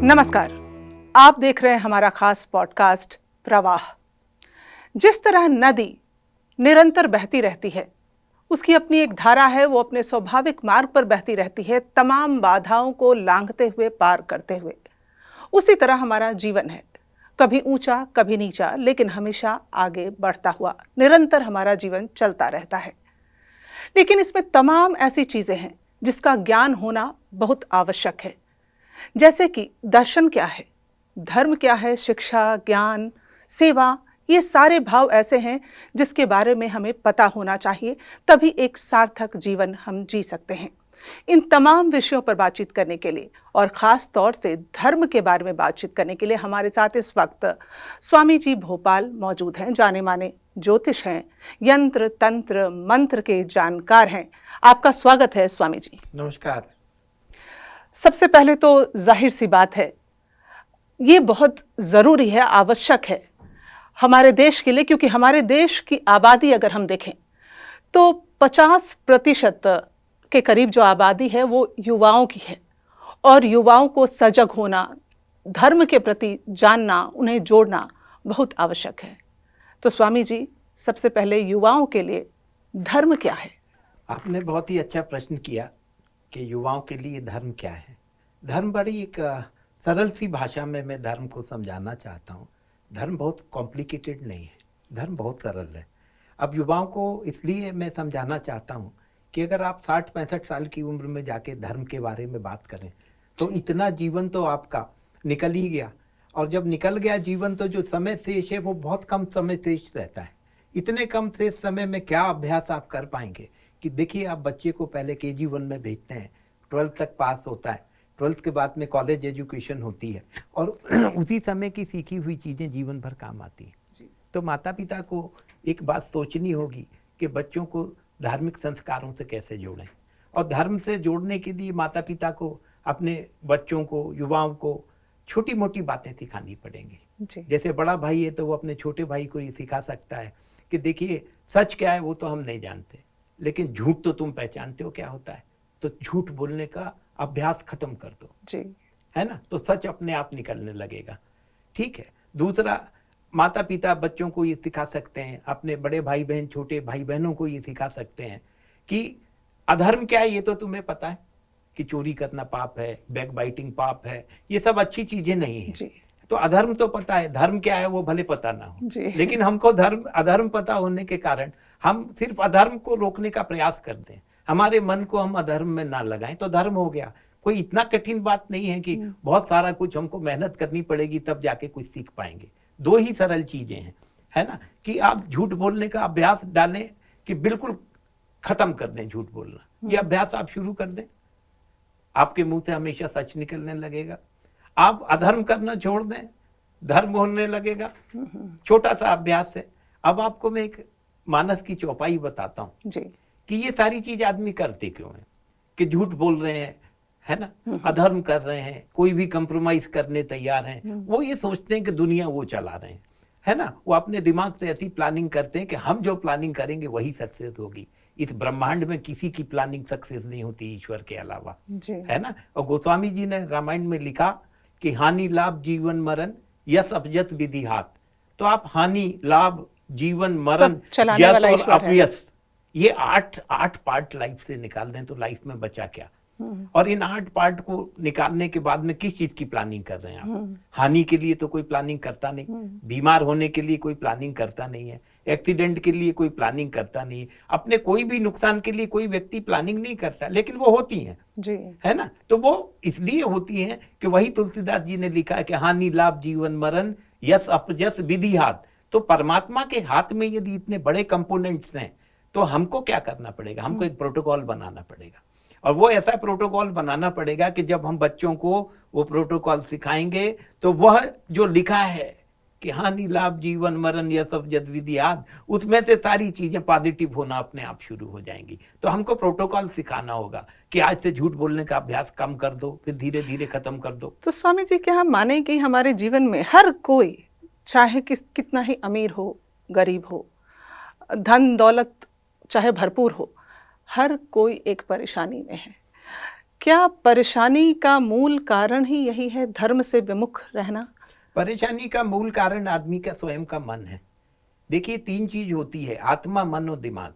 नमस्कार। आप देख रहे हैं हमारा खास पॉडकास्ट प्रवाह। जिस तरह नदी निरंतर बहती रहती है, उसकी अपनी एक धारा है, वो अपने स्वाभाविक मार्ग पर बहती रहती है, तमाम बाधाओं को लांघते हुए, पार करते हुए। उसी तरह हमारा जीवन है, कभी ऊंचा कभी नीचा, लेकिन हमेशा आगे बढ़ता हुआ निरंतर हमारा जीवन चलता रहता है। लेकिन इसमें तमाम ऐसी चीजें हैं जिसका ज्ञान होना बहुत आवश्यक है। जैसे कि दर्शन क्या है, धर्म क्या है, शिक्षा, ज्ञान, सेवा, ये सारे भाव ऐसे हैं जिसके बारे में हमें पता होना चाहिए, तभी एक सार्थक जीवन हम जी सकते हैं। इन तमाम विषयों पर बातचीत करने के लिए और ख़ास तौर से धर्म के बारे में बातचीत करने के लिए हमारे साथ इस वक्त स्वामी जी भोपाल मौजूद हैं। जाने माने ज्योतिष हैं, यंत्र तंत्र मंत्र के जानकार हैं। आपका स्वागत है स्वामी जी। नमस्कार। सबसे पहले तो जाहिर सी बात है, ये बहुत ज़रूरी है, आवश्यक है हमारे देश के लिए, क्योंकि हमारे देश की आबादी अगर हम देखें तो 50% के करीब जो आबादी है वो युवाओं की है, और युवाओं को सजग होना, धर्म के प्रति जानना, उन्हें जोड़ना बहुत आवश्यक है। तो स्वामी जी, सबसे पहले युवाओं के लिए धर्म क्या है? आपने बहुत ही अच्छा प्रश्न किया कि युवाओं के लिए धर्म क्या है। धर्म बड़ी एक सरल सी भाषा में मैं धर्म को समझाना चाहता हूँ। धर्म बहुत कॉम्प्लिकेटेड नहीं है, धर्म बहुत सरल है। अब युवाओं को इसलिए मैं समझाना चाहता हूँ कि अगर आप 60-65 साल की उम्र में जाके धर्म के बारे में बात करें तो इतना जीवन तो आपका निकल ही गया, और जब निकल गया जीवन तो जो समय शेष है वो बहुत कम समय शेष रहता है। इतने कम शेष समय में क्या अभ्यास आप कर पाएंगे कि देखिए, आप बच्चे को पहले KG1 में भेजते हैं, 12th तक पास होता है, 12th के बाद में कॉलेज एजुकेशन होती है, और उसी समय की सीखी हुई चीज़ें जीवन भर काम आती हैं। तो माता पिता को एक बात सोचनी होगी कि बच्चों को धार्मिक संस्कारों से कैसे जोड़ें, और धर्म से जोड़ने के लिए माता पिता को अपने बच्चों को, युवाओं को छोटी मोटी बातें सिखानी पड़ेंगी। जैसे बड़ा भाई है तो वो अपने छोटे भाई को ये सिखा सकता है कि देखिए, सच क्या है वो तो हम नहीं जानते, लेकिन झूठ तो तुम पहचानते हो क्या होता है, तो झूठ बोलने का अभ्यास खत्म कर दो जी, है ना, तो सच अपने आप निकलने लगेगा। ठीक है। दूसरा, माता पिता बच्चों को ये सिखा सकते हैं, अपने बड़े भाई बहन, छोटे भाई बहनों को ये सिखा सकते हैं कि अधर्म क्या है ये तो तुम्हें पता है कि चोरी करना पाप है, बैक बाइटिंग पाप है, ये सब अच्छी चीजें नहीं है। तो अधर्म तो पता है, धर्म क्या है वो भले पता ना हो, लेकिन हमको अधर्म पता होने के कारण हम सिर्फ अधर्म को रोकने का प्रयास कर दें, हमारे मन को हम अधर्म में ना लगाएं तो धर्म हो गया। कोई इतना कठिन बात नहीं है कि बहुत सारा कुछ हमको मेहनत करनी पड़ेगी तब जाके कुछ सीख पाएंगे। दो ही सरल चीजें हैं, है ना, कि आप झूठ बोलने का अभ्यास डालें, कि बिल्कुल खत्म कर दें झूठ बोलना। ये अभ्यास आप शुरू कर दें, आपके मुंह से हमेशा सच निकलने लगेगा। आप अधर्म करना छोड़ दें, धर्म होने लगेगा। छोटा सा अभ्यास है। अब आपको मैं एक मानस की चौपाई बताता हूँ कि ये सारी चीज आदमी करते क्यों है, कि झूठ बोल रहे हैं, है ना, अधर्म कर रहे हैं, कोई भी कंप्रोमाइज करने तैयार हैं। वो ये सोचते हैं कि दुनिया वो चला रहे हैं, है ना, वो अपने दिमाग से ऐसी प्लानिंग करते हैं कि हम जो प्लानिंग करेंगे वही सक्सेस होगी। इस ब्रह्मांड में किसी की प्लानिंग सक्सेस नहीं होती ईश्वर के अलावा, है ना। और गोस्वामी जी ने रामायण में लिखा कि हानि लाभ जीवन मरण यश अपयश विधि हाथ। तो आप हानि, लाभ, जीवन, मरण, यश और अपयश, ये आठ पार्ट लाइफ से निकाल दें तो लाइफ में बचा क्या। और इन 8 पार्ट को निकालने के बाद में किस चीज की प्लानिंग कर रहे हैं आप? हानि के लिए तो कोई प्लानिंग करता नहीं, बीमार होने के लिए कोई प्लानिंग करता नहीं है, एक्सीडेंट के लिए कोई प्लानिंग करता नहीं है, अपने कोई भी नुकसान के लिए कोई व्यक्ति प्लानिंग नहीं करता, लेकिन वो होती हैं जी, है ना। तो वो इसलिए होती हैं कि वही तुलसीदास जी ने लिखा है कि हानि लाभ जीवन मरण यश अपयश विधि हाथ। तो परमात्मा के हाथ में यदि इतने बड़े कंपोनेंट्स हैं तो हमको क्या करना पड़ेगा? हमको एक प्रोटोकॉल बनाना पड़ेगा, और वो ऐसा प्रोटोकॉल बनाना पड़ेगा कि जब हम बच्चों को वो प्रोटोकॉल सिखाएंगे तो वह जो लिखा है कि हानि लाभ जीवन मरण यह सब जद विधि आद, उसमें से सारी चीजें पॉजिटिव होना अपने आप शुरू हो जाएंगी। तो हमको प्रोटोकॉल सिखाना होगा कि आज से झूठ बोलने का अभ्यास कम कर दो, फिर धीरे धीरे खत्म कर दो। तो स्वामी जी, क्या हम माने कि हमारे जीवन में हर कोई, चाहे कितना ही अमीर हो, गरीब हो, धन दौलत चाहे भरपूर हो, हर कोई एक परेशानी में है, क्या परेशानी का मूल कारण ही यही है, धर्म से विमुख रहना? परेशानी का मूल कारण आदमी का स्वयं का मन है। देखिए 3 चीज होती है, आत्मा, मन और दिमाग,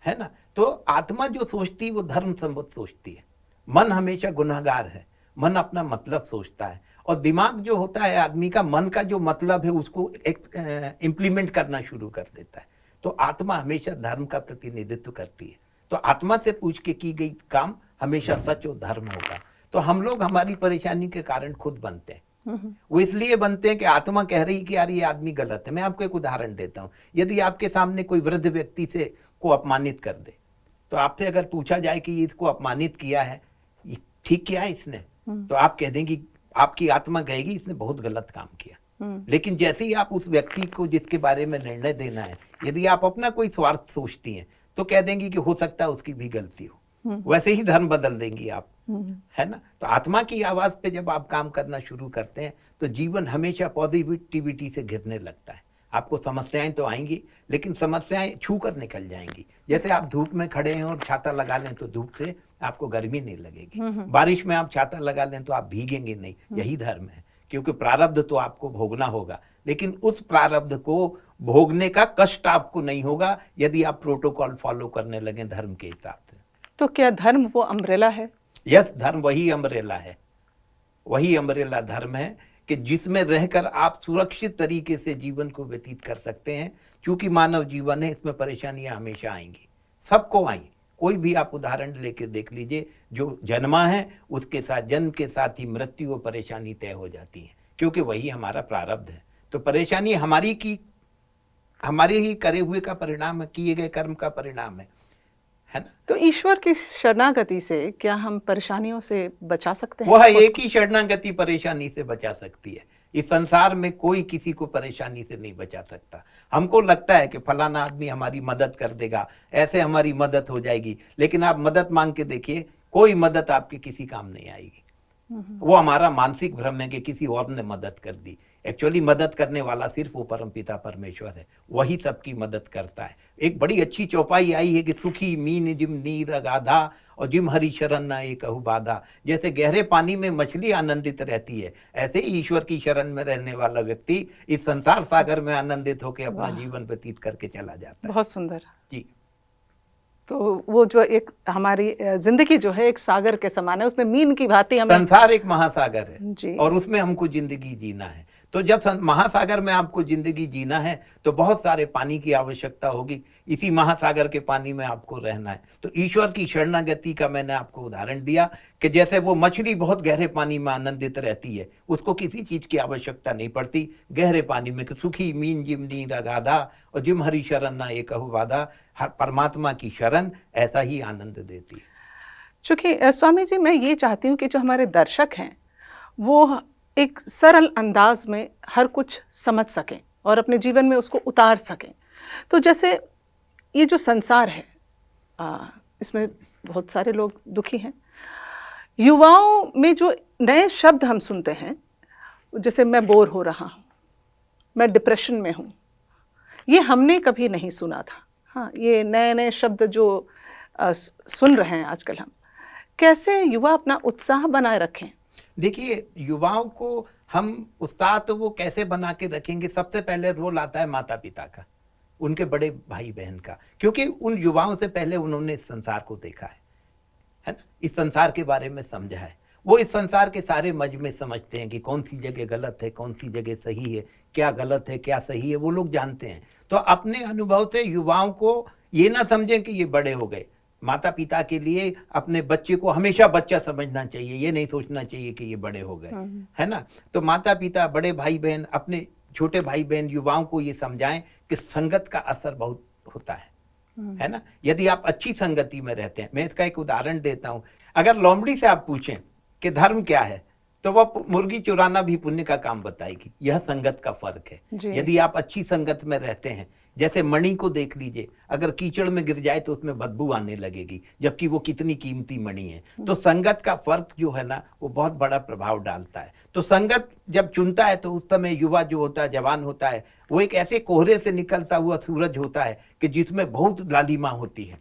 है ना। तो आत्मा जो सोचती है वो धर्म संबद्ध सोचती है। मन हमेशा गुनहगार है, मन अपना मतलब सोचता है। और दिमाग जो होता है आदमी का, मन का जो मतलब है उसको इम्प्लीमेंट करना शुरू कर देता है। तो आत्मा हमेशा धर्म का प्रतिनिधित्व करती है। तो आत्मा से पूछ के की गई काम हमेशा सच और धर्म होगा। तो हम लोग हमारी परेशानी के कारण खुद बनते हैं। वो इसलिए बनते हैं कि आत्मा कह रही कि यार ये आदमी गलत है। मैं आपको एक उदाहरण देता हूँ। यदि आपके सामने कोई वृद्ध व्यक्ति से को अपमानित कर दे, तो आपसे अगर पूछा जाए कि इसको अपमानित किया है, ये ठीक किया है इसने, तो आप कह देंगे, आपकी आत्मा कहेगी इसने बहुत गलत काम किया। लेकिन जैसे ही आप उस व्यक्ति को जिसके बारे में निर्णय देना है, यदि आप अपना कोई स्वार्थ सोचती हैं, तो कह देंगी कि हो सकता है उसकी भी गलती हो। वैसे ही धर्म बदल देंगी आप, है ना। तो आत्मा की आवाज पे जब आप काम करना शुरू करते हैं तो जीवन हमेशा पॉजिटिविटी से घिरने लगता है। आपको समस्याएं तो आएंगी, लेकिन समस्याएं छू कर निकल जाएंगी। जैसे आप धूप में खड़े हैं और छाता लगा लें तो धूप से आपको गर्मी नहीं लगेगी। बारिश में आप छाता लगा लें तो आप भीगेंगे नहीं। यही धर्म है, क्योंकि प्रारब्ध तो आपको भोगना होगा, लेकिन उस प्रारब्ध को भोगने का कष्ट आपको नहीं होगा यदि आप प्रोटोकॉल फॉलो करने लगे धर्म के हिसाब से। तो क्या धर्म वो अम्ब्रेला है? यस, धर्म वही अम्ब्रेला है। वही अम्ब्रेला धर्म है कि जिसमें रहकर आप सुरक्षित तरीके से जीवन को व्यतीत कर सकते हैं। क्योंकि मानव जीवन है, इसमें परेशानियां हमेशा आएंगी, सबको आई। कोई भी आप उदाहरण लेके देख लीजिए, जो जन्मा है उसके साथ, जन्म के साथ ही मृत्यु और परेशानी तय हो जाती है, क्योंकि वही हमारा प्रारब्ध है। तो परेशानी हमारे ही करे हुए का परिणाम है, किए गए कर्म का परिणाम है ना। तो ईश्वर की शरणागति से क्या हम परेशानियों से बचा सकते हैं? वह एक ही शरणागति परेशानी से बचा सकती है। इस संसार में कोई किसी को परेशानी से नहीं बचा सकता। हमको लगता है कि फलाना आदमी हमारी मदद कर देगा, ऐसे हमारी मदद हो जाएगी, लेकिन आप मदद मांग के देखिए, कोई मदद आपके किसी काम नहीं आएगी। वो हमारा मानसिक भ्रम है कि किसी और ने मदद कर दी। एक्चुअली मदद करने वाला सिर्फ वो परमपिता परमेश्वर है, वही सबकी मदद करता है। एक बड़ी अच्छी चौपाई आई है कि सुखी मीन जिम नीर अगाधा और जिम हरि शरण न एक कहु बाधा। जैसे गहरे पानी में मछली आनंदित रहती है, ऐसे ही ईश्वर की शरण में रहने वाला व्यक्ति इस संसार सागर में आनंदित होकर अपना जीवन व्यतीत करके चला जाता है। बहुत सुंदर जी। तो वो जो एक हमारी जिंदगी जो है एक सागर के समान है, उसमें मीन की भांति हमें, संसार एक महासागर है जी, और उसमें हमको जिंदगी जीना है। तो जब महासागर में आपको जिंदगी जीना है तो बहुत सारे पानी की आवश्यकता होगी। इसी महासागर के पानी में आपको रहना है। तो ईश्वर की शरणागति का मैंने आपको उदाहरण दिया कि जैसे वो मछली बहुत गहरे पानी में आनंदित रहती है, उसको किसी चीज की आवश्यकता नहीं पड़ती गहरे पानी में। सुखी मीन जिम नीर अगाधा और जिम हरि शरण ना एक कहु बाधा। हर परमात्मा की शरण ऐसा ही आनंद देती है। चूंकि स्वामी जी, मैं ये चाहती हूँ कि जो हमारे दर्शक हैं वो एक सरल अंदाज में हर कुछ समझ सकें और अपने जीवन में उसको उतार सकें। तो जैसे ये जो संसार है, इसमें बहुत सारे लोग दुखी हैं। युवाओं में जो नए शब्द हम सुनते हैं, जैसे मैं बोर हो रहा हूँ, मैं डिप्रेशन में हूँ, ये हमने कभी नहीं सुना था। हाँ, ये नए नए शब्द जो सुन रहे हैं आजकल हम, कैसे युवा अपना उत्साह बनाए रखें? देखिए, युवाओं को हम उत्साह तो वो कैसे बना के रखेंगे, सबसे पहले रोल आता है माता पिता का, उनके बड़े भाई बहन का, क्योंकि उन युवाओं से पहले उन्होंने इस संसार को देखा है ना, इस संसार के बारे में समझा है। वो इस संसार के सारे मजमे समझते हैं कि कौन सी जगह गलत है, कौन सी जगह सही है, क्या गलत है क्या सही है, वो लोग जानते हैं। तो अपने अनुभव से युवाओं को ये ना समझें कि ये बड़े हो गए। माता पिता के लिए अपने बच्चे को हमेशा बच्चा समझना चाहिए, ये नहीं सोचना चाहिए कि ये बड़े हो गए, है ना। तो माता पिता, बड़े भाई बहन अपने छोटे भाई बहन युवाओं को ये समझाएं कि संगत का असर बहुत होता है ना। यदि आप अच्छी संगति में रहते हैं, मैं इसका एक उदाहरण देता हूं। अगर लोमड़ी से आप पूछें कि धर्म क्या है, तो वह मुर्गी चुराना भी पुण्य का काम बताएगी। यह संगत का फर्क है। यदि आप अच्छी संगत में रहते हैं, जैसे मणि को देख लीजिए, अगर कीचड़ में गिर जाए तो उसमें बदबू आने लगेगी, जबकि वो कितनी कीमती मणि है। तो संगत का फर्क जो है ना, वो बहुत बड़ा प्रभाव डालता है। तो संगत जब चुनता है तो उस समय युवा जो होता है, जवान होता है, वो एक ऐसे कोहरे से निकलता हुआ सूरज होता है कि जिसमें बहुत लालिमा होती है,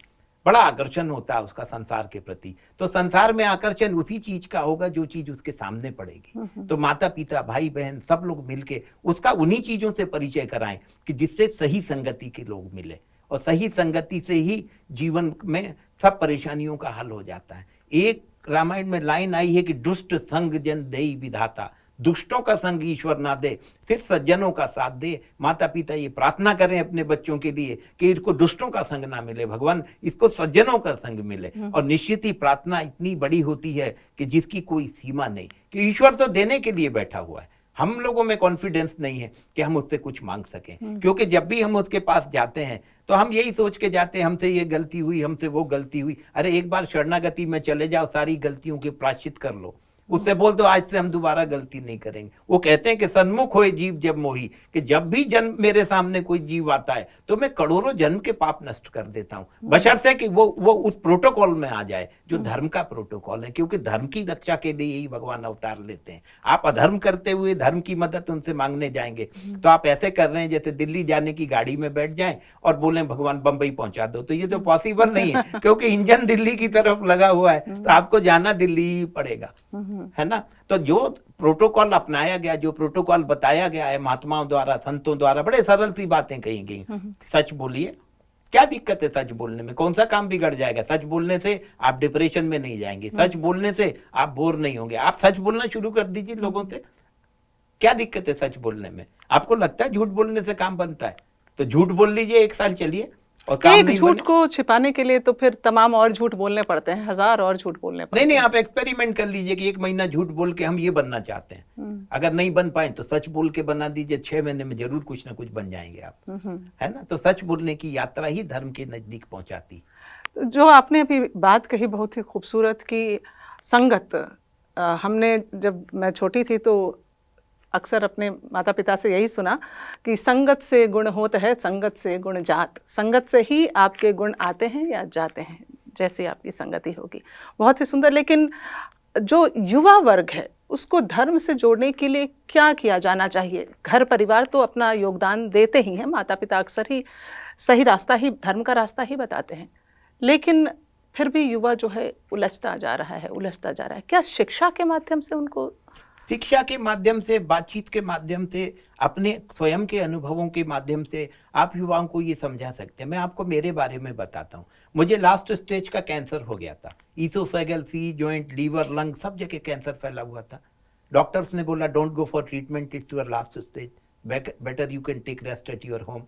बड़ा आकर्षण होता है उसका संसार के प्रति। तो संसार में आकर्षण उसी चीज का होगा जो चीज उसके सामने पड़ेगी। तो माता पिता भाई बहन सब लोग मिलके उसका उन्हीं चीजों से परिचय कराएं कि जिससे सही संगति के लोग मिले, और सही संगति से ही जीवन में सब परेशानियों का हल हो जाता है। एक रामायण में लाइन आई है कि दुष्ट संग जन देई विधाता, दुष्टों का संग ईश्वर ना दे, सिर्फ सज्जनों का साथ दे। माता पिता ये प्रार्थना करें अपने बच्चों के लिए कि इनको दुष्टों का संग ना मिले भगवान, इसको सज्जनों का संग मिले। और निश्चित ही प्रार्थना इतनी बड़ी होती है कि जिसकी कोई सीमा नहीं, कि ईश्वर तो देने के लिए बैठा हुआ है। हम लोगों में कॉन्फिडेंस नहीं है कि हम उससे कुछ मांग सकें, क्योंकि जब भी हम उसके पास जाते हैं तो हम यही सोच के जाते हैं हमसे ये गलती हुई, हमसे वो गलती हुई। अरे एक बार शरणागति में चले जाओ, सारी गलतियों के प्रायश्चित कर लो, उससे बोल दो आज से हम दोबारा गलती नहीं करेंगे। वो कहते हैं कि सन्मुख होए जीव जब मोही, कि जब भी जन्म मेरे सामने कोई जीव आता है तो मैं करोड़ों जन्म के पाप नष्ट कर देता हूँ, बशर्ते कि वो उस प्रोटोकॉल में आ जाए जो धर्म का प्रोटोकॉल है, क्योंकि धर्म की रक्षा के लिए ही भगवान अवतार लेते हैं। आप अधर्म करते हुए धर्म की मदद उनसे मांगने जाएंगे तो आप ऐसे कर रहे हैं जैसे दिल्ली जाने की गाड़ी में बैठ जाएं और बोले भगवान बंबई पहुंचा दो। तो ये तो पॉसिबल नहीं है, क्योंकि इंजन दिल्ली की तरफ लगा हुआ है, तो आपको जाना दिल्ली ही पड़ेगा, है ना। तो जो प्रोटोकॉल अपनाया गया, जो प्रोटोकॉल बताया गया है महात्माओं द्वारा, संतों द्वारा, बड़े सरल सी बातें कही गई। सच बोलिए, क्या दिक्कत है सच बोलने में, कौन सा काम बिगड़ जाएगा। सच बोलने से आप डिप्रेशन में नहीं जाएंगे, सच बोलने से आप बोर नहीं होंगे। आप सच बोलना शुरू कर दीजिए लोगों से, क्या दिक्कत है सच बोलने में। आपको लगता है झूठ बोलने से काम बनता है, तो झूठ बोल लीजिए, एक साल चलिए और काम एक नहीं झूठ बने। को छिपाने के लिए तो फिर तमाम और झूठ बोलने पड़ते हैं, 1000 और झूठ बोलने पड़ते नहीं, आप एक्सपेरिमेंट कर लीजिए कि 1 महीना झूठ बोल के हम ये बनना चाहते हैं। अगर नहीं बन पाए तो सच बोल के बना दीजिए, 6 महीने में जरूर कुछ ना कुछ बन जाएंगे आप, है ना। तो सच बोलने की यात्रा ही धर्म के नजदीक पहुंचाती। जो आपने अभी बात कही बहुत ही खूबसूरत कि संगत, हमने जब मैं छोटी थी तो अक्सर अपने माता पिता से यही सुना कि संगत से गुण होता है, संगत से गुण जात, संगत से ही आपके गुण आते हैं या जाते हैं, जैसी आपकी संगति होगी। बहुत ही सुंदर। लेकिन जो युवा वर्ग है उसको धर्म से जोड़ने के लिए क्या किया जाना चाहिए? घर परिवार तो अपना योगदान देते ही हैं, माता पिता अक्सर ही सही रास्ता ही, धर्म का रास्ता ही बताते हैं, लेकिन फिर भी युवा जो है उलझता जा रहा है। क्या शिक्षा के माध्यम से उनको, शिक्षा के माध्यम से, बातचीत के माध्यम से, अपने स्वयं के अनुभवों के माध्यम से आप युवाओं को ये समझा सकते हैं। मैं आपको मेरे बारे में बताता हूँ। मुझे लास्ट स्टेज का कैंसर हो गया था, ईसोफेगल, सी जॉइंट, लीवर, लंग, सब जगह कैंसर फैला हुआ था। डॉक्टर्स ने बोला don't go for treatment, it's your last stage, better you can take rest at your home.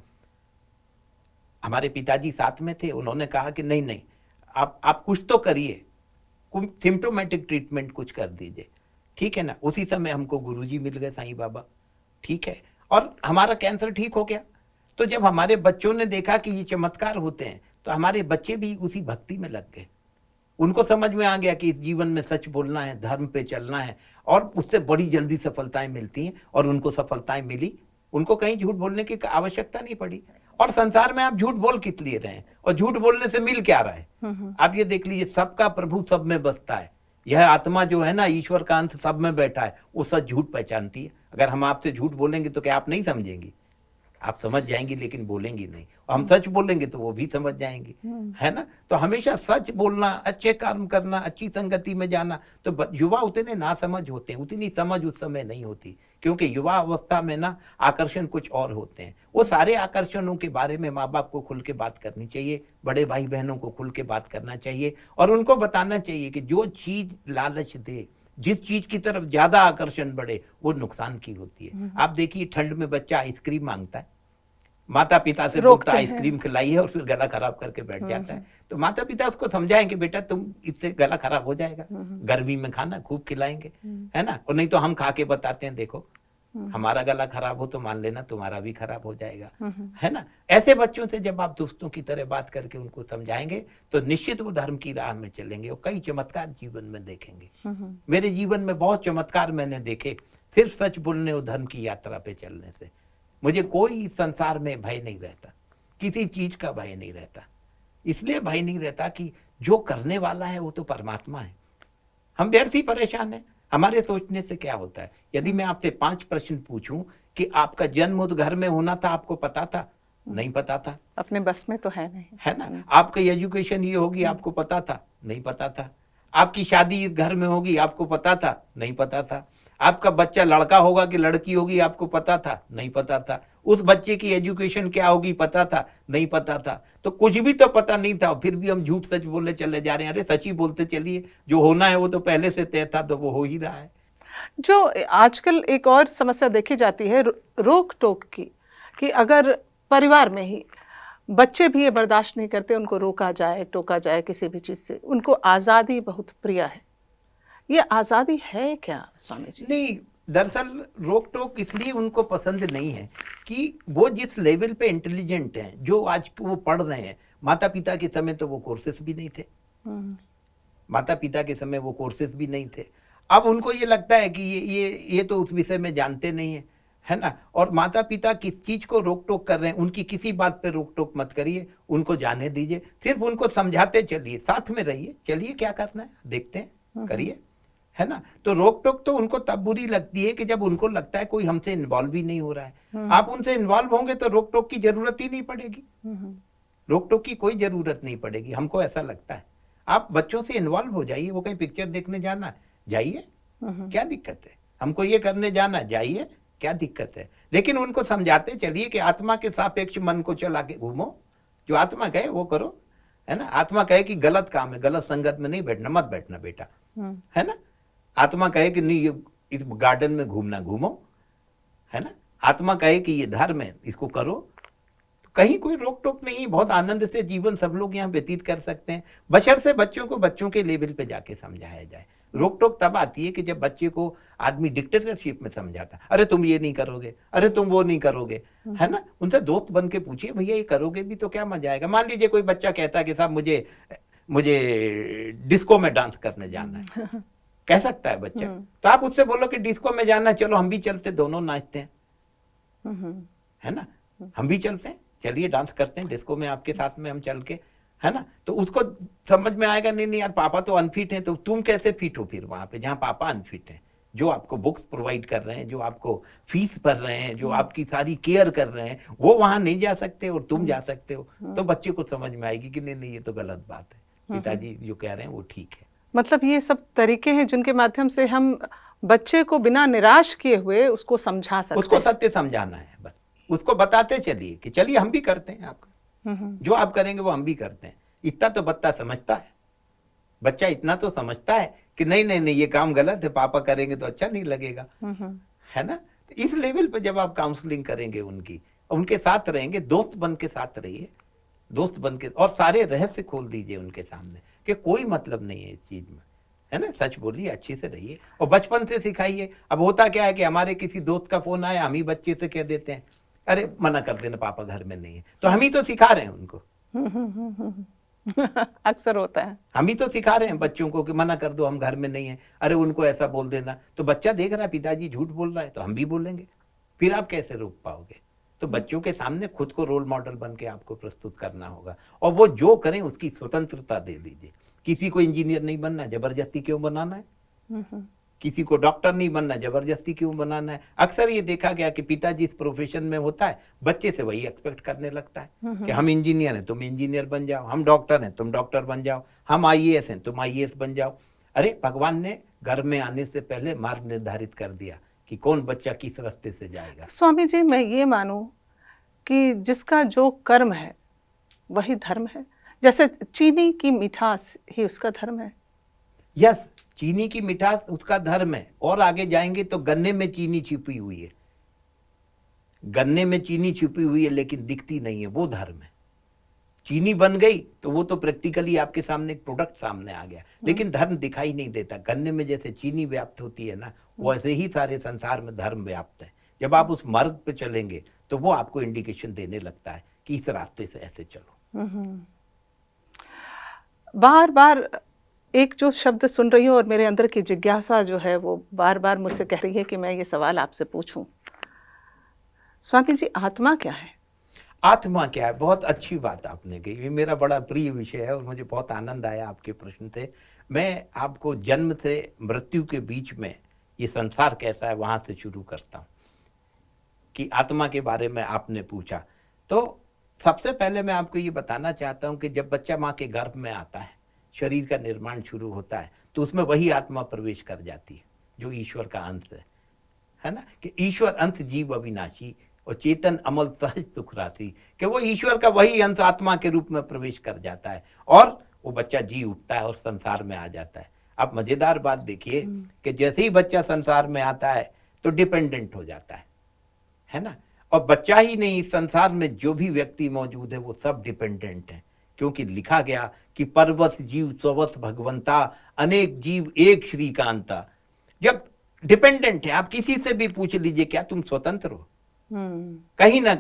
हमारे पिताजी साथ में थे, उन्होंने कहा कि नहीं, आप कुछ तो करिए, सिम्टोमेटिक ट्रीटमेंट कुछ कर दीजिए, ठीक है ना। उसी समय हमको गुरुजी मिल गए, साईं बाबा, ठीक है, और हमारा कैंसर ठीक हो गया। तो जब हमारे बच्चों ने देखा कि ये चमत्कार होते हैं तो हमारे बच्चे भी उसी भक्ति में लग गए। उनको समझ में आ गया कि इस जीवन में सच बोलना है, धर्म पे चलना है, और उससे बड़ी जल्दी सफलताएं मिलती हैं। और उनको सफलताएं मिली, उनको कहीं झूठ बोलने की आवश्यकता नहीं पड़ी। और संसार में आप झूठ बोल किस लिए रहे हैं, और झूठ बोलने से मिल क्या रहा है। आप ये देख लीजिए, सबका प्रभु सब में बसता है। यह आत्मा जो है ना, ईश्वर का अंश सब में बैठा है, वो सच झूठ पहचानती है। अगर हम आपसे झूठ बोलेंगे तो क्या आप नहीं समझेंगी? आप समझ जाएंगी, लेकिन बोलेंगी नहीं। और हम सच बोलेंगे तो वो भी समझ जाएंगी, है ना। तो हमेशा सच बोलना, अच्छे कर्म करना, अच्छी संगति में जाना। तो युवा उतने ना समझ होते हैं, उतनी समझ उस समय नहीं होती, क्योंकि युवा अवस्था में ना आकर्षण कुछ और होते हैं। वो सारे आकर्षणों के बारे में माँ बाप को खुल के बात करनी चाहिए, बड़े भाई बहनों को खुल के बात करना चाहिए, और उनको बताना चाहिए कि जो चीज लालच दे, जिस चीज की तरफ ज्यादा आकर्षण बढ़े, वो नुकसान की होती है। आप देखिए, ठंड में बच्चा आइसक्रीम मांगता है, माता पिता से बोलता है आइसक्रीम खिलाइए, और फिर गला खराब करके बैठ जाता है। तो माता पिता उसको समझाएंगे, बेटा तुम इससे गला खराब हो जाएगा, गर्मी में खाना खूब खिलाएंगे, है ना। और नहीं तो हम खा के बताते हैं, देखो हमारा गला खराब हो तो मान लेना तुम्हारा भी खराब हो जाएगा, है ना। ऐसे बच्चों से जब आप दोस्तों की तरह बात करके उनको समझाएंगे तो निश्चित वो धर्म की राह में चलेंगे और कई चमत्कार जीवन में देखेंगे। मेरे जीवन में बहुत चमत्कार मैंने देखे सिर्फ सच बोलने और धर्म की यात्रा पे चलने से। मुझे कोई संसार में भय नहीं रहता, किसी चीज का भय नहीं रहता। इसलिए भय नहीं रहता कि जो करने वाला है वो तो परमात्मा है। हम व्यर्थ ही परेशान है, हमारे सोचने से क्या होता है। यदि मैं आपसे 5 प्रश्न पूछूं कि आपका जन्म उस घर में होना था, आपको पता था? नहीं पता था। अपने बस में तो है नहीं, है ना। आपकी एजुकेशन ये होगी, आपको पता था? नहीं पता था। आपकी शादी इस घर में होगी, आपको पता था? नहीं पता था। आपका बच्चा लड़का होगा कि लड़की होगी, आपको पता था? नहीं पता था। उस बच्चे की एजुकेशन क्या होगी, पता था? नहीं पता था। तो कुछ भी तो पता नहीं था, फिर भी हम झूठ सच बोले चले जा रहे हैं। अरे सच ही बोलते चलिए, जो होना है वो तो पहले से तय था, तो वो हो ही रहा है। जो आजकल एक और समस्या देखी जाती है रोक टोक की, कि अगर परिवार में ही बच्चे भी ये बर्दाश्त नहीं करते, उनको रोका जाए टोका जाए किसी भी चीज़ से, उनको आज़ादी बहुत प्रिय है। ये आज़ादी है क्या स्वामी जी? नहीं, दरअसल रोक टोक इसलिए उनको पसंद नहीं है कि वो जिस लेवल पे इंटेलिजेंट हैं, जो आज वो पढ़ रहे हैं, माता पिता के समय तो वो कोर्सेस भी नहीं थे। माता पिता के समय वो कोर्सेस भी नहीं थे। अब उनको ये लगता है कि ये तो उस विषय में जानते नहीं है, है ना। और माता पिता किस चीज को रोक टोक कर रहे हैं, उनकी किसी बात पे रोक टोक मत करिए, उनको जाने दीजिए, सिर्फ उनको समझाते चलिए, साथ में रहिए, चलिए क्या करना है देखते हैं, करिए, है ना। तो रोक टोक तो उनको तब बुरी लगती है कि जब उनको लगता है कोई हमसे इन्वॉल्व ही नहीं हो रहा है। आप उनसे इन्वॉल्व होंगे तो रोक टोक की जरूरत ही नहीं पड़ेगी, रोक टोक की कोई जरूरत नहीं पड़ेगी, हमको ऐसा लगता है। आप बच्चों से इन्वॉल्व हो जाइए, वो कहीं पिक्चर देखने जाना जाइए, क्या दिक्कत है, हमको ये करने जाना जाइए, क्या दिक्कत है। लेकिन उनको समझाते चलिए कि आत्मा के सापेक्ष मन को चला के घूमो, जो आत्मा कहे वो करो, है ना। आत्मा कहे कि गलत काम है, गलत संगत में नहीं बैठना, मत बैठना बेटा, है ना। आत्मा कहे कि नहीं, ये इस गार्डन में घूमना घूमो, है ना। आत्मा कहे कि ये धर्म है, इसको करो, तो कहीं कोई रोक टोक नहीं। बहुत आनंद से जीवन सब लोग यहाँ व्यतीत कर सकते हैं, बशर्ते बच्चों को बच्चों के लेवल पे जाके समझाया जाए। रोक टोक तब आती है कि जब बच्चे को आदमी डिक्टेटरशिप में समझाता, अरे तुम ये नहीं करोगे, अरे तुम वो नहीं करोगे, है ना। उनसे दोस्त बन के पूछिए, भैया ये करोगे भी तो क्या मजा आएगा। मान लीजिए कोई बच्चा कहता है कि साहब मुझे डिस्को में डांस करने जाना है, कह सकता है बच्चा, तो आप उससे बोलो कि डिस्को में जाना, चलो हम भी चलते, दोनों नाचते हैं, है ना, हम भी चलते हैं, चलिए डांस करते हैं डिस्को में आपके साथ में, हम चल के, है ना। तो उसको समझ में आएगा, नहीं नहीं यार पापा तो अनफिट हैं, तो तुम कैसे फिट हो फिर वहां पे जहां पापा अनफिट हैं, जो आपको बुक्स प्रोवाइड कर रहे हैं, जो आपको फीस भर रहे हैं, जो आपकी सारी केयर कर रहे हैं, वो वहां नहीं जा सकते और तुम जा सकते हो। तो बच्चे को समझ में आएगी कि नहीं नहीं ये तो गलत बात है, पिताजी जो कह रहे हैं वो ठीक है। मतलब ये सब तरीके हैं जिनके माध्यम से हम बच्चे को बिना निराश किए हुए उसको समझा सकते हैं। उसको सत्य समझाना है, बस उसको बताते चलिए कि चलिए हम भी करते हैं, आपका जो आप करेंगे वो हम भी करते हैं। इतना तो बच्चा समझता है, बच्चा इतना तो समझता है कि नहीं नहीं नहीं ये काम गलत है, पापा करेंगे तो अच्छा नहीं लगेगा, है ना। तो इस लेवल पे जब आप काउंसलिंग करेंगे उनकी, उनके साथ रहेंगे, दोस्त बन के साथ रहिए, दोस्त बन के, और सारे रहस्य खोल दीजिए उनके सामने कि कोई मतलब नहीं है इस चीज में, है ना। सच बोलिए, अच्छे से रहिए और बचपन से सिखाइए। अब होता क्या है कि हमारे किसी दोस्त का फोन आया, हम ही बच्चे से कह देते हैं अरे मना कर देना पापा घर में नहीं है, तो हम ही तो सिखा रहे हैं उनको। अक्सर होता है, हम ही तो सिखा रहे हैं बच्चों को कि मना कर दो, हम घर में नहीं है, अरे उनको ऐसा बोल देना। तो बच्चा देख रहा है पिताजी झूठ बोल रहा है, तो हम भी बोलेंगे, फिर आप कैसे रोक पाओगे। तो बच्चों के सामने खुद को रोल मॉडल बन के आपको प्रस्तुत करना होगा, और वो जो करें उसकी स्वतंत्रता दे दीजिए। किसी को इंजीनियर नहीं बनना, जबरदस्ती क्यों बनाना है। किसी को डॉक्टर नहीं बनना, जबरदस्ती क्यों बनाना है। अक्सर ये देखा गया कि पिता जिस प्रोफेशन में होता है, बच्चे से वही एक्सपेक्ट करने लगता है कि हम इंजीनियर हैं तुम इंजीनियर बन जाओ, हम डॉक्टर हैं तुम डॉक्टर बन जाओ, हम आईएएस हैं तुम आईएएस बन जाओ। अरे भगवान ने घर में आने से पहले मार्ग निर्धारित कर दिया कि कौन बच्चा किस रास्ते से जाएगा। स्वामी जी मैं ये मानूं कि जिसका जो कर्म है वही धर्म है, जैसे चीनी की मिठास ही उसका धर्म है। यस, चीनी की मिठास उसका धर्म है, और आगे जाएंगे तो गन्ने में चीनी छिपी हुई है, गन्ने में चीनी छिपी हुई है लेकिन दिखती नहीं है, वो धर्म है। चीनी बन गई तो वो तो प्रैक्टिकली आपके सामने एक प्रोडक्ट सामने आ गया, लेकिन धर्म दिखाई नहीं देता। गन्ने में जैसे चीनी व्याप्त होती है ना, वैसे ही सारे संसार में धर्म व्याप्त है। जब आप उस मार्ग पे चलेंगे तो वो आपको इंडिकेशन देने लगता है कि इस रास्ते से ऐसे चलो। बार बार एक जो शब्द सुन रही हूँ और मेरे अंदर की जिज्ञासा जो है वो बार बार मुझसे कह रही है कि मैं ये सवाल आपसे पूछूं। स्वामी जी आत्मा क्या है? आत्मा क्या है, बहुत अच्छी बात आपने कही, ये मेरा बड़ा प्रिय विषय है और मुझे बहुत आनंद आया आपके प्रश्न से। मैं आपको जन्म से मृत्यु के बीच में ये संसार कैसा है वहां से शुरू करता हूँ कि आत्मा के बारे में आपने पूछा। तो सबसे पहले मैं आपको ये बताना चाहता हूं कि जब बच्चा माँ के गर्भ में आता है, शरीर का निर्माण शुरू होता है, तो उसमें वही आत्मा प्रवेश कर जाती है जो ईश्वर का अंश है ना, कि ईश्वर अंश जीव अविनाशी और चेतन अमल सहज सुख राशि, कि वो ईश्वर का वही अंश आत्मा के रूप में प्रवेश कर जाता है और वो बच्चा जी उठता है और संसार में आ जाता है। अब मजेदार बात देखिए कि जैसे ही बच्चा संसार में आता है तो डिपेंडेंट हो जाता है ना, और बच्चा ही नहीं, संसार में जो भी व्यक्ति मौजूद है वो सब डिपेंडेंट है, क्योंकि लिखा गया कि परवश जीव स्ववत भगवंता, अनेक जीव एक श्रीकांता। जब डिपेंडेंट है, आप किसी से भी पूछ लीजिए क्या तुम स्वतंत्र हो? कहीं ना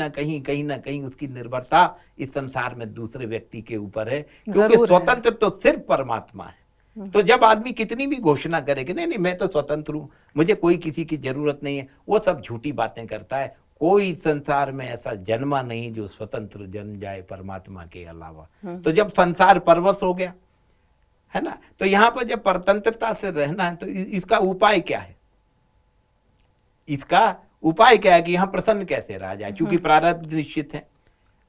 कहीं उसकी निर्भरता इस संसार में दूसरे व्यक्ति के ऊपर है, क्योंकि स्वतंत्र तो सिर्फ परमात्मा है। तो जब आदमी कितनी भी घोषणा करे कि नहीं नहीं मैं तो स्वतंत्र हूं, मुझे कोई किसी की जरूरत नहीं है, वो सब झूठी बातें करता है। कोई संसार में ऐसा जन्मा नहीं जो स्वतंत्र जन्म जाए परमात्मा के अलावा। तो जब संसार परवश हो गया है ना, तो यहां पर जब परतंत्रता से रहना है तो इसका उपाय क्या है? इसका उपाय क्या है कि यहां प्रसन्न कैसे रहा जाए? क्योंकि प्रारब्ध निश्चित है,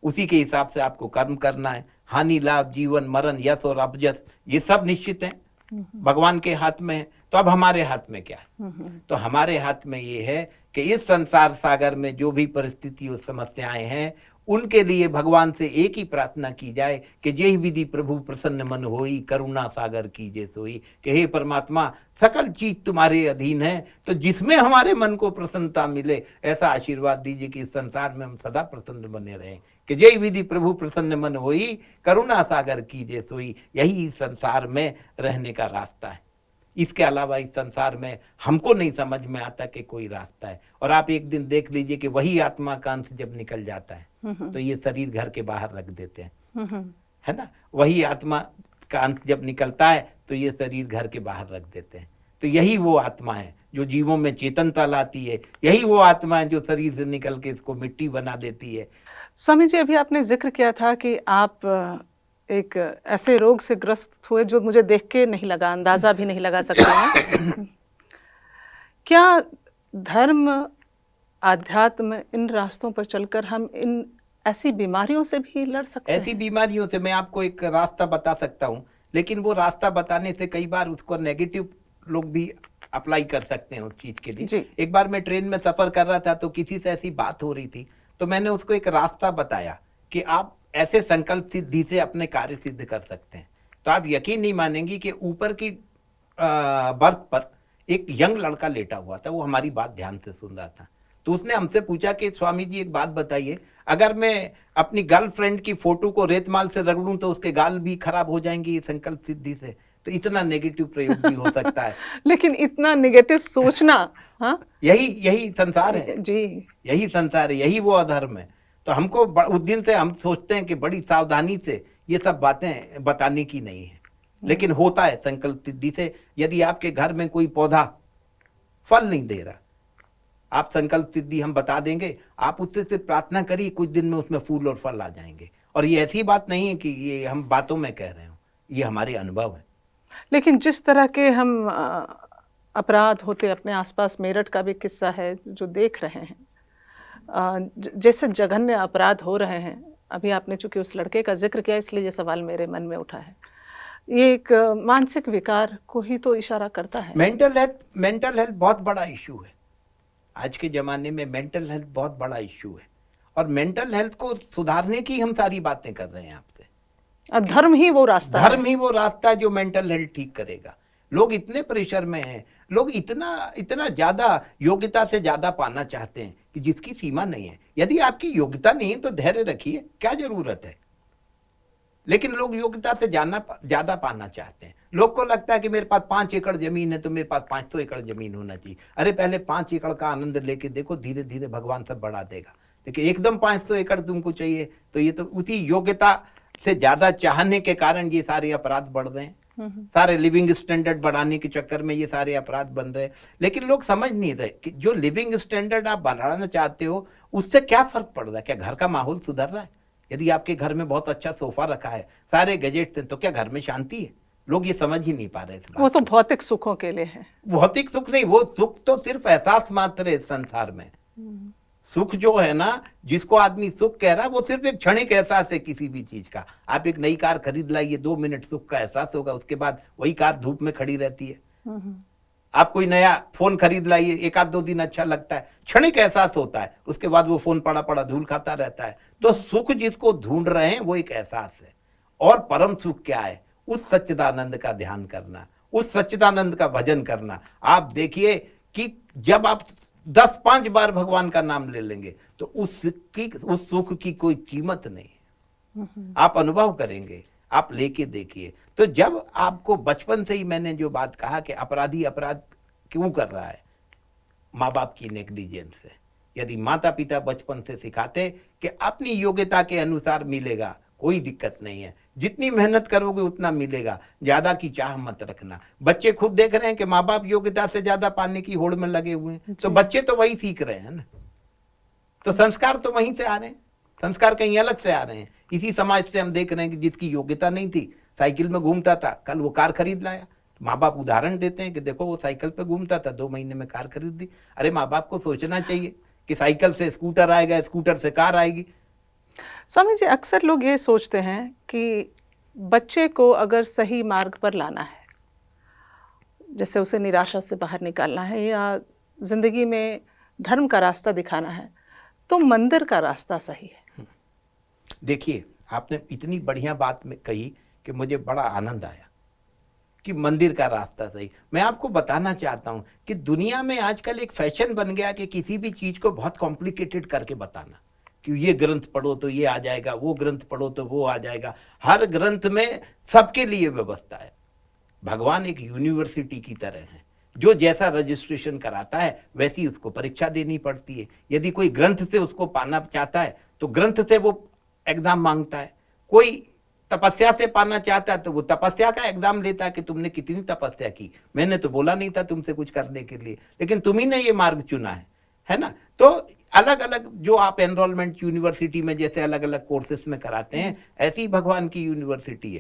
उसी के हिसाब से आपको कर्म करना है। हानि लाभ जीवन मरण यश और अपजस ये सब निश्चित है, भगवान के हाथ में है। तो अब हमारे हाथ में क्या है? तो हमारे हाथ में ये है कि इस संसार सागर में जो भी परिस्थिति और समस्याएं हैं उनके लिए भगवान से एक ही प्रार्थना की जाए कि जय विधि प्रभु प्रसन्न मन होई, करुणा सागर कीजे सोई, कि हे परमात्मा सकल चीज तुम्हारे अधीन है, तो जिसमें हमारे मन को प्रसन्नता मिले ऐसा आशीर्वाद दीजिए कि इस संसार में हम सदा प्रसन्न बने रहें। कि जय विधि प्रभु प्रसन्न मन होई, करुणा सागर कीजे सोई, यही इस संसार में रहने का रास्ता है। इसके अलावा इस संसार में हमको नहीं समझ में आता कि कोई रास्ता है। और आप एक दिन देख लीजिए कि वही आत्मा का अंश जब निकल जाता है तो ये शरीर घर के बाहर रख देते हैं, है ना। वही आत्मा का अंश जब निकलता है तो ये शरीर घर के बाहर रख देते हैं। तो यही वो आत्मा है जो जीवों में चेतनता लाती है, यही वो आत्मा है जो शरीर से निकल के इसको मिट्टी बना देती है। स्वामी जी, अभी आपने जिक्र किया था कि आप एक ऐसे रोग से ग्रस्त हुए जो मुझे देख के नहीं लगा, अंदाजा भी नहीं लगा सकते हैं। क्या धर्म आध्यात्म इन रास्तों पर चलकर हम इन ऐसी बीमारियों से भी लड़ सकते हैं? ऐसी बीमारियों से मैं आपको एक रास्ता बता सकता हूँ, लेकिन वो रास्ता बताने से कई बार उसको नेगेटिव लोग भी अप्लाई कर सकते हैं उस चीज के लिए। एक बार मैं ट्रेन में सफर कर रहा था तो किसी से ऐसी बात हो रही थी, तो मैंने उसको एक रास्ता बताया कि आप ऐसे संकल्प सिद्धि से अपने कार्य सिद्ध कर सकते हैं। तो आप यकीन नहीं मानेंगी कि ऊपर की बर्थ पर एक यंग लड़का लेटा हुआ था, वो हमारी बात ध्यान से सुन रहा था। तो उसने हमसे पूछा कि स्वामी जी एक बात बताइए, अगर मैं अपनी गर्लफ्रेंड की फोटो को रेतमाल से रगड़ूं तो उसके गाल भी खराब हो जाएंगे ये संकल्प सिद्धि से? तो इतना नेगेटिव प्रयोग भी हो सकता है। लेकिन इतना नेगेटिव सोचना, हाँ, यही संसार है जी, यही संसार है, यही वो अधर्म है। तो हमको उस दिन से हम सोचते हैं कि बड़ी सावधानी से ये सब बातें बताने की नहीं है, लेकिन होता है संकल्प सिद्धि से। यदि आपके घर में कोई पौधा फल नहीं दे रहा, आप संकल्प सिद्धि हम बता देंगे, आप उससे सिर्फ प्रार्थना करिए, कुछ दिन में उसमें फूल और फल आ जाएंगे। और ये ऐसी बात नहीं है कि ये हम बातों में कह रहे हो, ये हमारे अनुभव है। लेकिन जिस तरह के हम अपराध होते अपने आसपास, मेरठ का भी किस्सा है जो देख रहे हैं, जैसे जघन्य अपराध हो रहे हैं। अभी आपने चूंकि उस लड़के का जिक्र किया इसलिए ये सवाल मेरे मन में उठा है। ये एक मानसिक विकार को ही तो इशारा करता है। मेंटल हेल्थ बहुत बड़ा इशू है आज के ज़माने में। मेंटल हेल्थ बहुत बड़ा इशू है और मेंटल हेल्थ को सुधारने की हम सारी बातें कर रहे हैं आपसे। धर्म ही वो रास्ता है जो मेंटल हेल्थ ठीक करेगा। लोग इतने प्रेशर में हैं, लोग इतना ज़्यादा योग्यता से ज़्यादा पाना चाहते हैं कि जिसकी सीमा नहीं है। यदि आपकी योग्यता नहीं है तो धैर्य रखिए, क्या ज़रूरत है। लेकिन लोग योग्यता से ज़्यादा पाना चाहते हैं। लोग को लगता है कि मेरे पास 5 एकड़ ज़मीन है तो मेरे पास 500 एकड़ ज़मीन होना चाहिए। अरे पहले 5 एकड़ का आनंद लेके देखो, धीरे धीरे भगवान सब बढ़ा देगा। लेकिन एकदम 500 एकड़ तुमको चाहिए तो ये तो उसी योग्यता से ज़्यादा चाहने के कारण ये सारे अपराध बढ़ रहे हैं। सारे लिविंग स्टैंडर्ड बढ़ाने के चक्कर में ये सारे अपराध बन रहे हैं। लेकिन लोग समझ नहीं रहे कि जो लिविंग स्टैंडर्ड आप बढ़ाना चाहते हो उससे क्या फर्क पड़ रहा है। क्या घर का माहौल सुधर रहा है? यदि आपके घर में बहुत अच्छा सोफा रखा है, सारे गैजेट्स हैं, तो क्या घर में शांति है? लोग ये समझ ही नहीं पा रहे थे। वो तो भौतिक सुखों के लिए है। भौतिक सुख नहीं, वो सुख तो सिर्फ एहसास मात्र है संसार में। सुख जो है ना, जिसको आदमी सुख कह रहा है, वो सिर्फ एक क्षणिक एहसास है किसी भी चीज का। आप एक नई कार खरीद लाइए, 2 मिनट सुख का एहसास होगा, उसके बाद वही कार धूप में खड़ी रहती है। आप कोई नया फोन खरीद लाइए, 1-2 दिन अच्छा लगता है, क्षणिक एहसास होता है, उसके बाद वो फोन पड़ा पड़ा धूल खाता रहता है। तो सुख जिसको ढूंढ रहे हैं वो एक एहसास है। और परम सुख क्या है? उस सच्चिदानंद का ध्यान करना, उस सच्चिदानंद का भजन करना। आप देखिए कि जब आप 10-5 बार भगवान का नाम ले लेंगे तो उस सुख की कोई कीमत नहीं है। आप अनुभव करेंगे, आप लेके देखिए। तो जब आपको बचपन से ही मैंने जो बात कहा कि अपराधी अपराध क्यों कर रहा है, माँ बाप की नेग्लिजेंस से। यदि माता पिता बचपन से सिखाते कि अपनी योग्यता के अनुसार मिलेगा, कोई दिक्कत नहीं है, जितनी मेहनत करोगे उतना मिलेगा, ज्यादा की चाह मत रखना। बच्चे खुद देख रहे हैं कि माँ बाप योग्यता से ज्यादा पाने की होड़ में लगे हुए हैं, तो बच्चे तो वही सीख रहे हैं ना। तो संस्कार तो वहीं से आ रहे हैं, संस्कार कहीं अलग से आ रहे हैं। इसी समाज से हम देख रहे हैं कि जिसकी योग्यता नहीं थी, साइकिल में घूमता था, कल वो कार खरीद लाया। माँ बाप उदाहरण देते हैं कि देखो वो साइकिल पे घूमता था, 2 महीने में कार खरीद दी। अरे माँ बाप को सोचना चाहिए कि साइकिल से स्कूटर आएगा, स्कूटर से कार आएगी। स्वामी जी, अक्सर लोग ये सोचते हैं कि बच्चे को अगर सही मार्ग पर लाना है, जैसे उसे निराशा से बाहर निकालना है या जिंदगी में धर्म का रास्ता दिखाना है, तो मंदिर का रास्ता सही है। देखिए, आपने इतनी बढ़िया बात में कही कि मुझे बड़ा आनंद आया कि मंदिर का रास्ता सही। मैं आपको बताना चाहता हूं कि दुनिया में आजकल एक फैशन बन गया कि किसी भी चीज को बहुत कॉम्प्लिकेटेड करके बताना, कि ये ग्रंथ पढ़ो तो ये आ जाएगा, वो ग्रंथ पढ़ो तो वो आ जाएगा। हर ग्रंथ में सबके लिए व्यवस्था है। भगवान एक यूनिवर्सिटी की तरह है, जो जैसा रजिस्ट्रेशन कराता है वैसी उसको परीक्षा देनी पड़ती है। यदि कोई ग्रंथ से उसको पाना चाहता है तो ग्रंथ से वो एग्जाम मांगता है, कोई तपस्या से पाना चाहता है तो वो तपस्या का एग्जाम लेता है कि तुमने कितनी तपस्या की। मैंने तो बोला नहीं था तुमसे कुछ करने के लिए, लेकिन तुम्ही ने ये मार्ग चुना है ना। तो अलग अलग जो आप एनरोलमेंट यूनिवर्सिटी में जैसे अलग अलग कोर्सेस में कराते हैं, ऐसी भगवान की यूनिवर्सिटी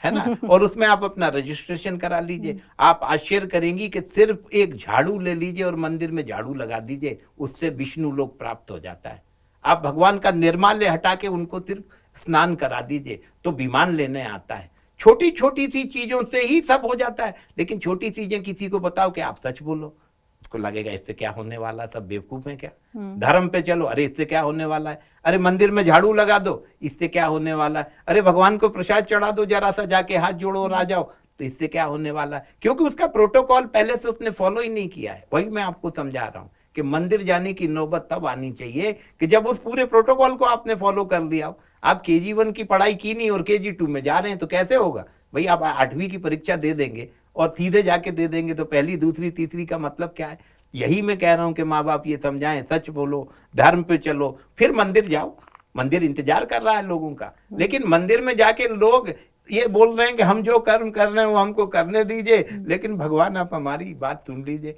है ना। और उसमें आप अपना रजिस्ट्रेशन करा लीजिए। आप आश्चर्य करेंगी कि सिर्फ एक झाड़ू ले लीजिए और मंदिर में झाड़ू लगा दीजिए, उससे विष्णु लोक प्राप्त हो जाता है। आप भगवान का निर्माल्य हटा के उनको सिर्फ स्नान करा दीजिए तो विमान लेने आता है। छोटी छोटी सी चीजों से ही सब हो जाता है। लेकिन छोटी चीजें किसी को बताओ कि आप सच बोलो, उसको लगेगा इससे क्या होने वाला, सब बेवकूफ है क्या। धर्म पे चलो, अरे इससे क्या होने वाला है। अरे मंदिर में झाड़ू लगा दो, इससे क्या होने वाला है। अरे भगवान को प्रसाद चढ़ा दो जरा सा, जाके हाथ जोड़ो और आ जाओ, तो इससे क्या होने वाला है। क्योंकि उसका प्रोटोकॉल पहले से उसने फॉलो ही नहीं किया है। वही मैं आपको समझा रहा हूं कि मंदिर जाने की नौबत तब आनी चाहिए कि जब उस पूरे प्रोटोकॉल को आपने फॉलो कर लिया हो। आप KG1 की पढ़ाई की नहीं और KG2 में जा रहे हैं तो कैसे होगा भाई। आप 8वीं की परीक्षा दे देंगे और सीधे जाके दे देंगे तो पहली दूसरी तीसरी का मतलब क्या है। यही मैं कह रहा हूं कि माँ बाप ये समझाएं, सच बोलो, धर्म पे चलो, फिर मंदिर जाओ। मंदिर इंतजार कर रहा है लोगों का। लेकिन मंदिर में जाके लोग ये बोल रहे हैं कि हम जो कर्म कर रहे हैं वो हमको करने दीजिए, लेकिन भगवान आप हमारी बात सुन लीजिए।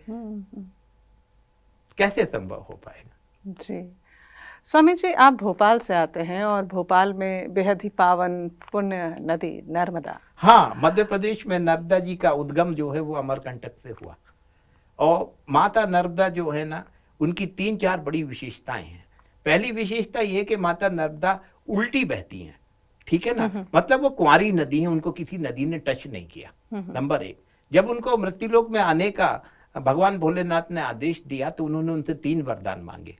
कैसे संभव हो पाएगा। जी स्वामी जी, आप भोपाल से आते हैं और भोपाल में बेहद ही पावन पुण्य नदी नर्मदा। हाँ, मध्य प्रदेश में नर्मदा जी का उद्गम जो है वो अमरकंटक से हुआ। और माता नर्मदा जो है ना, उनकी 3-4 बड़ी विशेषताएं हैं। पहली विशेषता ये कि माता नर्मदा उल्टी बहती हैं, ठीक है ना। मतलब वो कुंवारी नदी है, उनको किसी नदी ने टच नहीं किया। नंबर 1, जब उनको मृत्युलोक में आने का भगवान भोलेनाथ ने आदेश दिया तो उन्होंने उनसे 3 वरदान मांगे।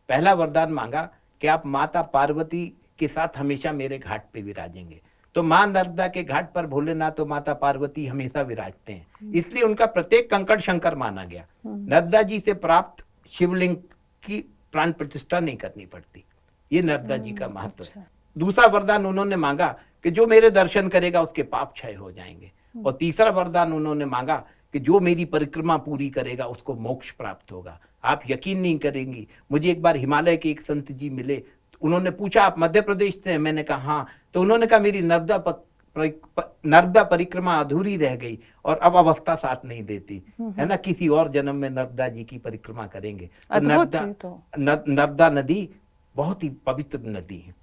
पहला वरदान मांगा कि आप माता पार्वती के साथ हमेशा मेरे घाट पे विराजेंगे। तो मां नर्मदा के घाट पर भोलेनाथ और माता पार्वती हमेशा विराजते हैं, इसलिए उनका प्रत्येक कंकड़ शंकर माना गया। नर्मदा जी से प्राप्त शिवलिंग की प्राण प्रतिष्ठा नहीं करनी पड़ती। ये नर्मदा जी का महत्व है। दूसरा वरदान उन्होंने मांगा कि जो मेरे दर्शन करेगा उसके पाप क्षय हो जाएंगे। और तीसरा वरदान उन्होंने मांगा कि जो मेरी परिक्रमा पूरी करेगा उसको मोक्ष प्राप्त होगा। आप यकीन नहीं करेंगी, मुझे एक बार हिमालय के एक संत जी मिले। उन्होंने पूछा आप मध्य प्रदेश से हैं? मैंने कहा हाँ। तो उन्होंने कहा मेरी नर्मदा परिक्रमा अधूरी रह गई और अब अवस्था साथ नहीं देती, है ना। किसी और जन्म में नर्मदा जी की परिक्रमा करेंगे। तो नर्मदा नदी बहुत ही पवित्र नदी है।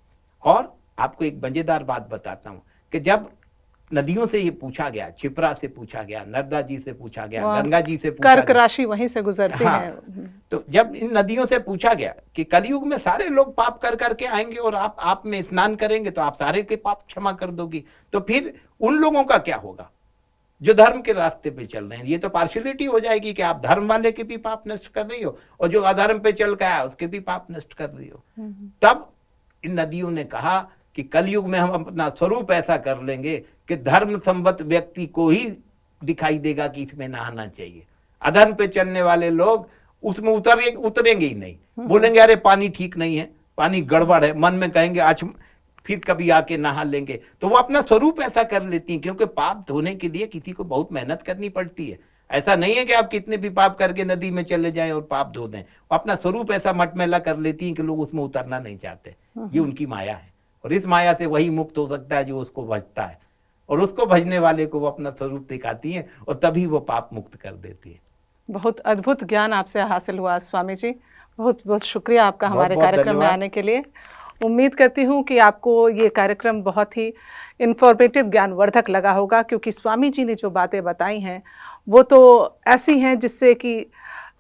और आपको एक मजेदार बात बताता हूँ कि जब नदियों से ये पूछा गया, क्षिप्रा से पूछा गया, नर्मदा जी से पूछा गया, वहाँ गंगा जी से पूछा कर्क गया। राशि वहीं से गुजरती हाँ, है। तो जब इन नदियों से पूछा गया कि कलयुग में सारे लोग पाप कर करके आएंगे और आप में स्नान करेंगे तो आप सारे के पाप क्षमा कर दोगी, तो फिर उन लोगों का क्या होगा जो धर्म के रास्ते पे चल रहे हैं? ये तो पार्शियलिटी हो जाएगी कि आप धर्म वाले के भी पाप नष्ट कर रही हो और जो अधर्म पे चल गया उसके भी पाप नष्ट कर रही हो। तब इन नदियों ने कहा कि कलयुग में हम अपना स्वरूप ऐसा कर लेंगे कि धर्म संबद्ध व्यक्ति को ही दिखाई देगा कि इसमें नहाना चाहिए। अधर्म पे चलने वाले लोग उसमें उतरेंगे ही नहीं, बोलेंगे अरे पानी ठीक नहीं है, पानी गड़बड़ है, मन में कहेंगे आज फिर कभी आके नहा लेंगे। तो वो अपना स्वरूप ऐसा कर लेती हैं, क्योंकि पाप धोने के लिए किसी को बहुत मेहनत करनी पड़ती है। ऐसा नहीं है कि आप कितने भी पाप करके नदी में चले जाएं और पाप धो दें। वो अपना स्वरूप ऐसा मटमैला कर लेती हैं कि लोग उसमें उतरना नहीं चाहते। ये उनकी माया है, और इस माया से वही मुक्त हो सकता है जो उसको भजता है, और उसको भजने वाले को वो अपना स्वरूप दिखाती है और तभी वो पाप मुक्त कर देती है। बहुत अद्भुत ज्ञान आपसे हासिल हुआ स्वामी जी, बहुत बहुत शुक्रिया आपका हमारे बहुत कार्यक्रम में धन्यवाद। आने के लिए। उम्मीद करती हूँ कि आपको ये कार्यक्रम बहुत ही इंफॉर्मेटिव, ज्ञानवर्धक लगा होगा, क्योंकि स्वामी जी ने जो बातें बताई हैं वो तो ऐसी हैं जिससे कि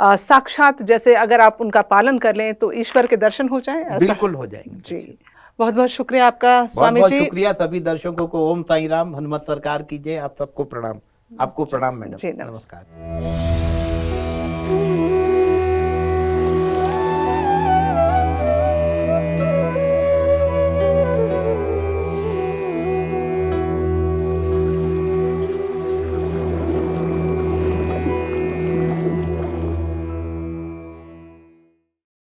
साक्षात, जैसे अगर आप उनका पालन कर लें तो ईश्वर के दर्शन हो जाएं, ऐसा। बिल्कुल हो जाएंगे जी, बहुत बहुत शुक्रिया आपका स्वामी बहुत जी। शुक्रिया सभी दर्शकों को। ओम साई राम, हनुमत सरकार की जय। आप सबको प्रणाम। आपको प्रणाम मैडम। जी, नमस्कार। नमस्कार।